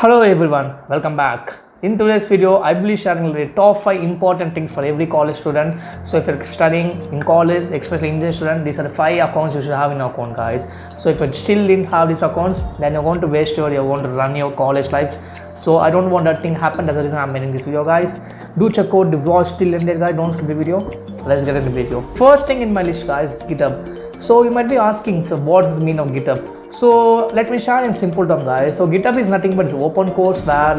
Hello everyone, welcome back. In today's video, I will be sharing the top 5 important things for every college student. So if you're studying in college, especially engineering student, these are the 5 accounts you should have in your account, guys. So if you still didn't have these accounts, then you're going to waste you're going to run your college life. So I don't want that thing happen. That's the reason I'm making this video, guys. Do check out the watch till ended, guys. Don't skip the video. Let's get into the video. First thing in my list, guys, GitHub. So you might be asking, so what's the meaning of GitHub? So let me share in simple terms, guys. So GitHub is nothing but it's open course where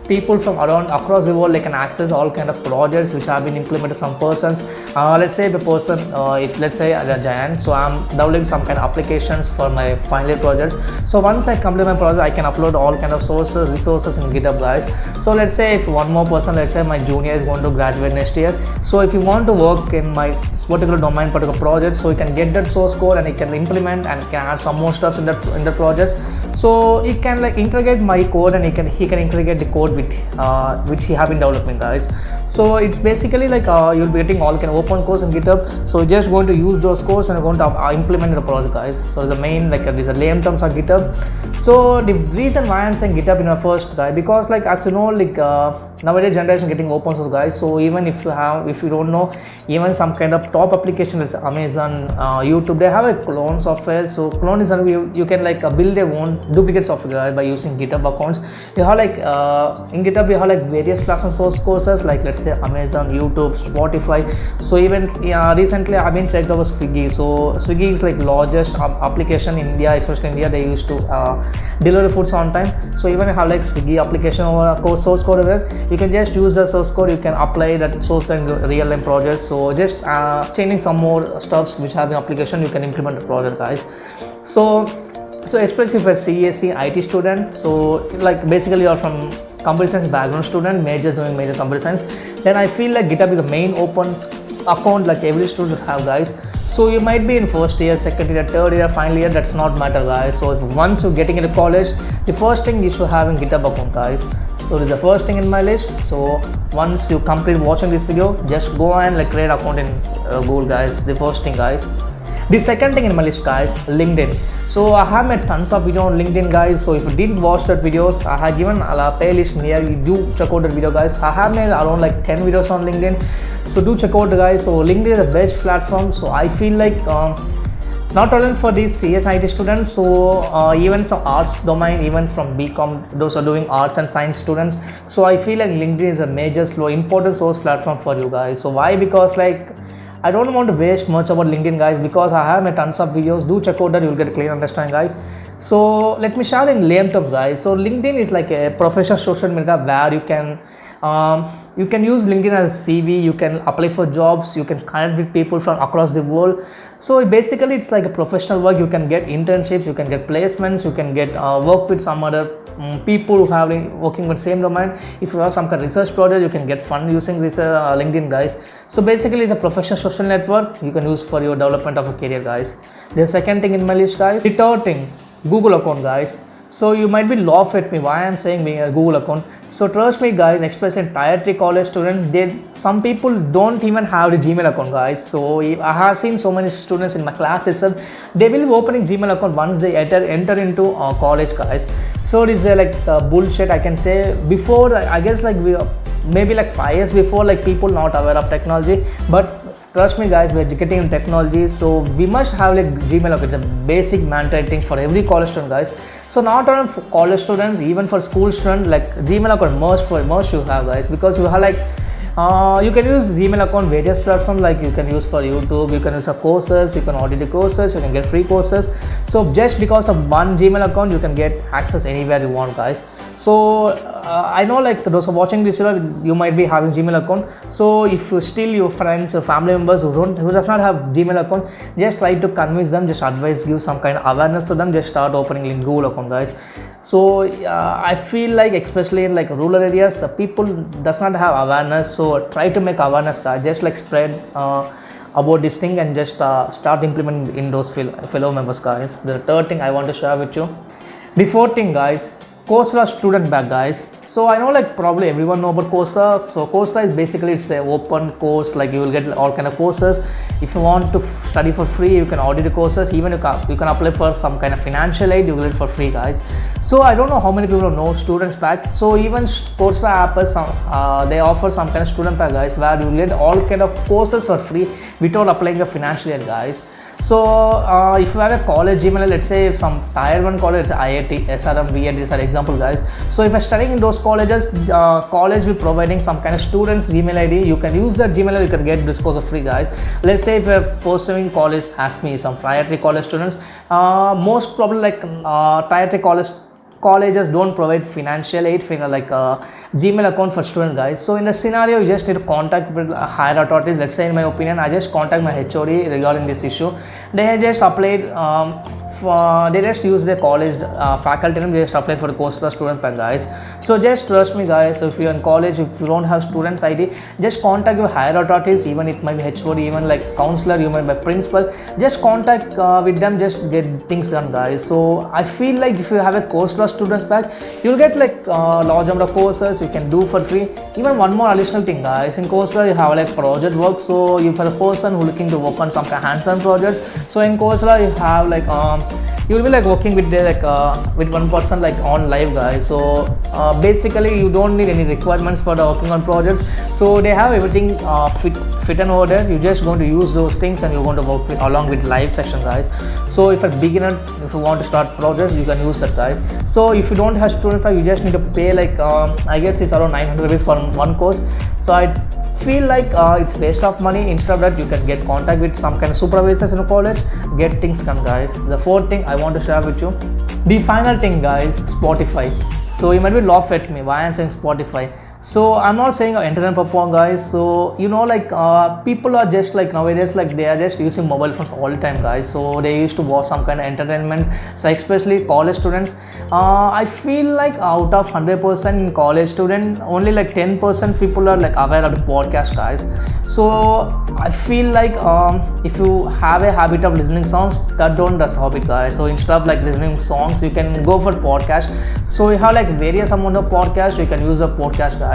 people from around across the world, they can access all kind of projects which have been implemented some persons. Let's say the person, if let's say a giant, so I'm downloading some kind of applications for my final year projects. So once I complete my project, I can upload all kind of sources, resources in GitHub, guys. So let's say if one more person, let's say my junior is going to graduate next year. So if you want to work in my particular domain, particular project, so you can get that source code and it can implement and can add some more stuff in the projects. So it can like integrate my code and he can integrate the code with which he have been developing, guys. So it's basically like you'll be getting all kind of open course in GitHub. So you're just going to use those codes and you're going to implement the project, guys. So the main these are lame terms of GitHub. So the reason why I'm saying GitHub in my first, guy, because like as you know, nowadays generation getting open source, guys. So even if you don't know, even some kind of top application is Amazon, YouTube, they have a clone software. So clone is you can build your own duplicate software, guys, by using GitHub accounts. You have in GitHub you have various platform source courses like let's say Amazon, YouTube, Spotify. So even recently I've been checked over Swiggy. So Swiggy is largest application in India, especially India. They used to deliver foods on time. So even I have Swiggy application or source code over there. You can just use the source code, you can apply that source code in real time projects. So just changing some more stuffs which have an application, you can implement the project, guys. So especially if you're CSE IT student, so basically you're from computer science background student, majors doing major computer science, then I feel like GitHub is the main open account every student have, guys. So you might be in first year, second year, third year, final year, that's not matter, guys. So if once you're getting into college, the first thing you should have in GitHub account, guys. So this is the first thing in my list. So once you complete watching this video, just go and create account in Google, guys. The first thing, guys. The second thing in my list, guys, LinkedIn. So I have made tons of video on LinkedIn, guys. So if you didn't watch that videos, I have given a playlist here. You do check out that video, guys. I have made around 10 videos on LinkedIn. So do check out, guys. So LinkedIn is the best platform. So I feel not only for these CS IT students, so even some arts domain, even from BCom, those are doing arts and science students. So I feel like LinkedIn is a major important source platform for you, guys. So why? Because I don't want to waste much about LinkedIn, guys, because I have made tons of videos. Do check out that, you'll get a clear understanding, guys. So let me share in lame terms, guys. So LinkedIn is a professional social media where you can use LinkedIn as a CV, you can apply for jobs, you can connect with people from across the world. So basically it's like a professional work. You can get internships, you can get placements, you can get work with some other people who have been working with same domain. If you have some kind of research project, you can get fund using this LinkedIn, guys. So basically it's a professional social network you can use for your development of a career, guys. The second thing in my list, guys, the third thing, Google account, guys. So you might be laugh at me why I'm saying being a Google account. So trust me, guys, especially Tier 3 college students, some people don't even have the Gmail account, guys. So I have seen so many students in my class itself, they will be opening Gmail account once they enter into college, guys. So this is bullshit, I can say. Before, I guess maybe 5 years before, people not aware of technology, but trust me, guys, we're educating in technology, so we must have Gmail account. It's a basic mandatory thing for every college student, guys. So not only for college students, even for school students, Gmail account must you have, guys, because you have you can use Gmail account various platforms, you can use for YouTube, you can use for courses, you can order the courses, you can get free courses. So just because of one Gmail account, you can get access anywhere you want, guys. So I know those who are watching this video, you might be having Gmail account. So if you still your friends or family members who does not have Gmail account, just try to convince them, just advise, give some kind of awareness to them, just start opening in Google account, guys. So I feel especially in rural areas, people does not have awareness. So try to make awareness, guys. Just spread about this thing and just start implementing in those fellow members, guys. The third thing I want to share with you. The fourth thing, guys, Coursera student bag, guys. So I know like probably everyone know about Coursera. So Coursera is basically it's a open course, like you will get all kind of courses. If you want to study for free, you can audit the courses. Even you can apply for some kind of financial aid, you will get it for free, guys. So I don't know how many people know students pack. So even Coursera app is they offer some kind of student pack, guys, where you will get all kind of courses for free without applying a financial aid, guys. So if you have a college Gmail, let's say some tier 1 college, IIT, SRM, VIT, these are example, guys. So if you're studying in those colleges, college will providing some kind of students Gmail ID. You can use that Gmail ID, you can get this course for free, guys. Let's say if you're pursuing college, ask me some tier 3 college students, most probably like tier 3 colleges don't provide financial aid, like Gmail account for student, guys. So in the scenario, you just need to contact with higher authorities. Let's say in my opinion, I just contact my HOD regarding this issue. They just applied they just use their college faculty name, they just apply for the Coursera student pack, guys. So just trust me, guys. If you're in college, if you don't have students ID, just contact your higher authorities. Even it might be HOD, even like counselor, you might be principal. Just contact with them, just get things done, guys. So I feel like if you have a Coursera students pack, you'll get like large number of courses you can do for free. Even one more additional thing, guys, in Coursera you have like project work. So if you're a person who looking to work on some kind of hands-on projects, so in Coursera you have like you'll be like working with with one person like on live, guys. So basically you don't need any requirements for the working on projects. So they have everything fit and order. You're just going to use those things and you're going to work with, along with live section, guys. So if a beginner, if you want to start projects, you can use that, guys. So if you don't have student pack, you just need to pay like I guess it's around 900 rupees for one course. So I feel like it's waste of money. Instead of that, you can get contact with some kind of supervisors in a college, get things done, guys. The fourth thing I want to share with you, the final thing, guys, Spotify. So you might be laugh at me why I'm saying Spotify. So I'm not saying entertainment purpose, guys. So you know, like people are just like nowadays, like they are just using mobile phones all the time, guys. So they used to watch some kind of entertainment. So especially college students, I feel like out of 100% in college student, only like 10% people are like aware of the podcast, guys. So I feel like if you have a habit of listening songs, cut down the habit, guys. So instead of like listening songs, you can go for podcast. So you have like various amount of podcasts, you can use a podcast, guys.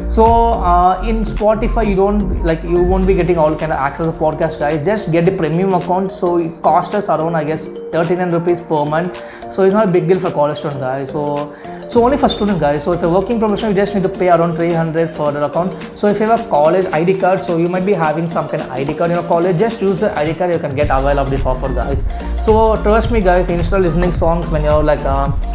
So in Spotify, you won't be getting all kind of access to podcast, guys. Just get the premium account. So it costs us around, I guess, 39 rupees per month. So it's not a big deal for college students, guys. So only for students, guys. So if you're working professional, you just need to pay around 300 for the account. So if you have a college ID card, so you might be having some kind of ID card in your college, just use the ID card, you can get avail of this offer, guys. So trust me, guys, instead of listening songs when you're like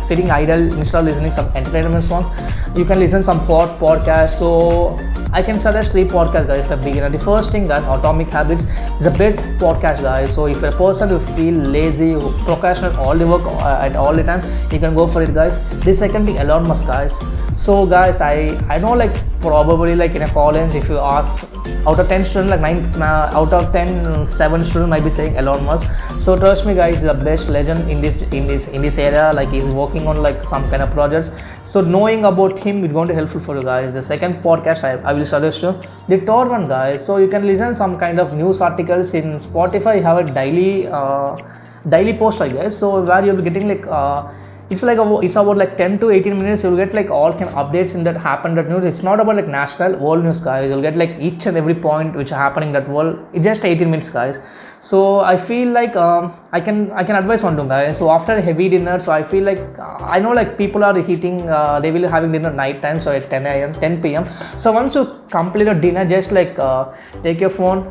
sitting idle, instead of listening some entertainment songs, you can listen some podcast. So I can suggest 3 podcasts, guys, for beginner. The first thing, guys, Atomic Habits is a best podcast, guys. So if you're a person who feel lazy, who procrastinate all the work at all the time, you can go for it, guys. The second thing, Elon Musk, guys. So guys, I know like probably like in a college, if you ask out of 10 students, like out of 10, 7 students might be saying Elon Musk. So trust me, guys, he's the best legend in this area. Like he's working on like some kind of projects. So knowing about him is going to be helpful for you, guys. The second podcast I will suggest you, the third one, guys. So you can listen some kind of news articles in Spotify. You have a daily post, I guess. So where you'll be getting like it's about like 10 to 18 minutes. You'll get like all kind of updates in that happened that news. It's not about like national world news, guys. You'll get like each and every point which are happening in that world. It's just 18 minutes, guys. So I feel like I can advise on to, guys. So after a heavy dinner, so I feel like I know like people are eating, they will having dinner night time, so at 10 p.m. So once you complete your dinner, just like take your phone,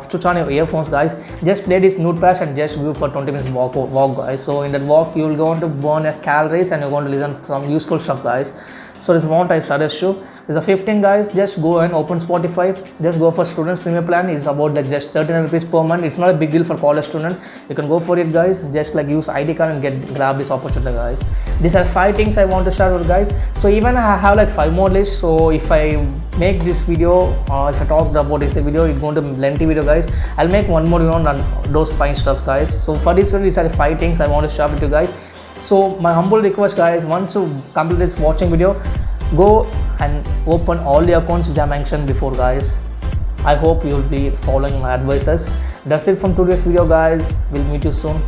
switch on your earphones, guys. Just play this Notepad and just go for 20 minutes walk, guys. So in that walk, you will go on to burn your calories and you're going to listen some useful stuff, guys. So this is what I suggest you. This is the 15, guys. Just go and open Spotify. Just go for students premium plan. It's about like just 39 rupees per month. It's not a big deal for college students. You can go for it, guys. Just like use ID card and grab this opportunity, guys. These are 5 things I want to share with, guys. So even I have like 5 more lists. So if I make this video, if I talk about this video, it's going to be lengthy video, guys. I'll make one more video on those 5 stuff, guys. So for this video, these are the 5 things I want to share with you, guys. So my humble request, guys, once you complete this watching video, go and open all the accounts which I mentioned before, guys. I hope you'll be following my advices. That's it from today's video, guys. We'll meet you soon.